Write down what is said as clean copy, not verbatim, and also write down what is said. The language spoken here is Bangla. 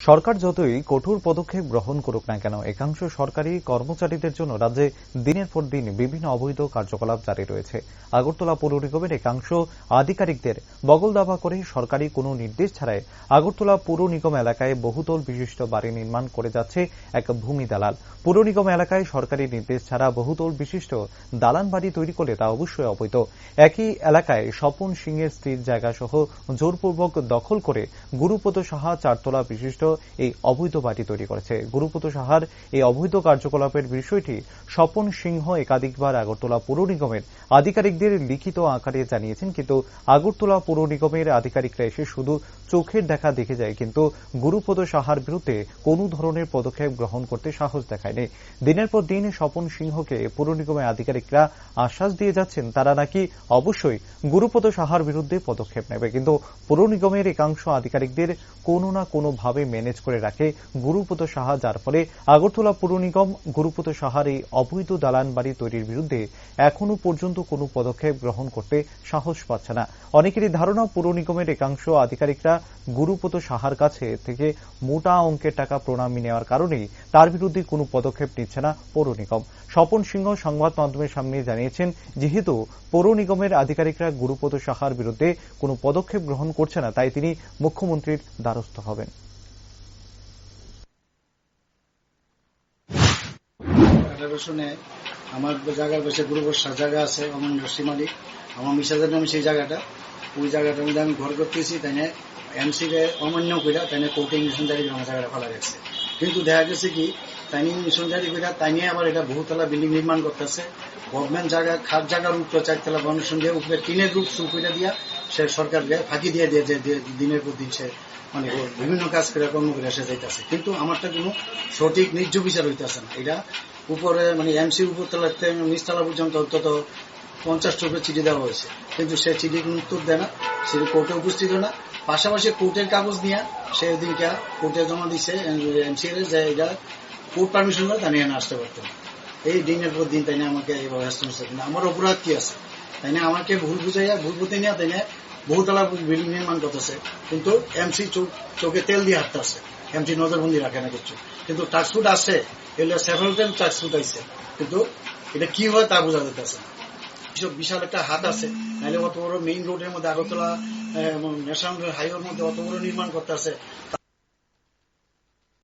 সরকার যতই কঠোর পদক্ষেপ গ্রহণ করুক না কেন, একাংশ সরকারি কর্মচারীদের জন্য রাজ্যে দিনের পর দিন বিভিন্ন অবৈধ কার্যকলাপ জারি রয়েছে। আগরতলা পৌর নিগমের একাংশ আধিকারিকদের বগলদাবা করে সরকারি কোনো নির্দেশ ছাড়াই আগরতলা পৌর নিগম এলাকায় বহুতল বিশিষ্ট বাড়ি নির্মাণ করে যাচ্ছে এক ভূমি দালাল। পৌর নিগম এলাকায় সরকারি নির্দেশ ছাড়া বহুতল বিশিষ্ট দালান বাড়ি তৈরি করলে তা অবশ্যই অবৈধ। একই এলাকায় স্বপন সিংয়ের স্ত্রীর জায়গা সহ জোরপূর্বক দখল করে গুরুপদ সাহা চারতলা বিশিষ্ট এই অবৈধ বাড়ি তৈরি করেছে। গুরুপদ সাহার এই অবৈধ কার্যকলাপের বিষয়টি স্বপন সিংহ একাধিকবার আগরতলা পৌর নিগমের আধিকারিকদের লিখিত আকারে জানিয়েছেন, কিন্তু আগরতলা পৌর নিগমের আধিকারিকরা এসে শুধু চোখের দেখা দেখে যায়, কিন্তু গুরুপদ সাহার বিরুদ্ধে কোনো ধরনের পদক্ষেপ গ্রহণ করতে সাহস দেখায়নি। দিনের পর দিন স্বপন সিংহকে পৌর নিগমের আধিকারিকরা আশ্বাস দিয়ে যাচ্ছেন তারা নাকি অবশ্যই গুরুপদ সাহার বিরুদ্ধে পদক্ষেপ নেবে, কিন্তু পৌর নিগমের একাংশ আধিকারিকদের কোনো না কোনোভাবে ম্যানেজ করে রাখে গুরুপদ সাহা, যার ফলে আগরতলা পৌর নিগম গুরুপদ সাহার এই অবৈধ দালান বাড়ি তৈরির বিরুদ্ধে এখনো পর্যন্ত কোনো পদক্ষেপ গ্রহণ করতে সাহস পাচ্ছে না। অনেকেরই ধারণা পৌর নিগমের একাংশ আধিকারিকরা গুরুপদ সাহার কাছে থেকে মোটা অঙ্কের টাকা প্রণামী নেওয়ার কারণেই তার বিরুদ্ধে কোনো পদক্ষেপ নিচ্ছে না পৌর নিগম। স্বপন সিংহ সংবাদ মাধ্যমের সামনে জানিয়েছেন, যেহেতু পৌর নিগমের আধিকারিকরা গুরুপদ সাহার বিরুদ্ধে কোনো পদক্ষেপ গ্রহণ করছে না, তাই তিনি মুখ্যমন্ত্রীর দ্বারস্থ হবেন। শুনে আমার জায়গার পাশে গুরুবর্ষা জায়গা আছে, আমার নরসি মালিক, আমার মিসাজের নামে সেই জায়গাটা, ওই জায়গাটার মধ্যে আমি ঘর করতেছি, তাই না এমসি কে অমান্য কইরা তাই না কোর্টে ইঞ্জেকশন জারি করে আমার জায়গাটা ফেলা গেছে। কিন্তু দেখা গেছে কি তাই নিয়ে ইঞ্জেকশন জারি কইরা তাই নিয়ে আবার এটা বহুতলা বিল্ডিং নির্মাণ করতেছে। গভর্নমেন্ট জায়গা খাট জায়গার উপরে 4 তলা ফাউন্ডেশন দিয়ে উপরে টিনের রূপ শুরু করে দিয়া সে সরকারকে ফাঁকি দিয়ে দিয়ে যে দিনের পর দিন সে মানে বিভিন্ন কাজ করে কর্ম করে এসে যাইতেছে, কিন্তু আমারটা কোনো সঠিক ন্যায্য বিচার হইতেছে না। এটা উপরে মানে এমসির উপরতলা নিচতলা পর্যন্ত অন্তত 50টা উপরে চিঠি দেওয়া হয়েছে, কিন্তু সে চিঠি কোনো উত্তর দেয় না, সে কোর্টে উপস্থিত হয় না। পাশাপাশি কোর্টের কাগজ নিয়ে সে দিনটা কোর্টে জমা দিচ্ছে এমসির যে এটা কোর্ট পারমিশন করে তা নিয়ে আসতে পারতো না। এই দিনের পর দিন তাই না আমাকে এইভাবে আসতে হচ্ছে, কিন্তু আমার অপরাধ কি আছে? তাই না আমাকে ভুল বুঝাইয়া ভুল বুঝতে নিয়ে তাই না বহুতলা বিল্ডিং নির্মাণ করতেছে, কিন্তু এমসি চোখে তেল দিয়ে হাঁটতে আসে, এমসি নজরবন্দি রাখে না কিছু, কিন্তু টাচফুট আসে এগুলো সেভারাল টাইম টাচফুট আইছে, কিন্তু এটা কি হয় তা বোঝা যেতেছে না। বিশাল একটা হাত আছে, নাহলে অত বড় মেইন রোডের মধ্যে আগরতলা ন্যাশনাল হাইওয়ের মধ্যে অত বড় নির্মাণ করতে আছে।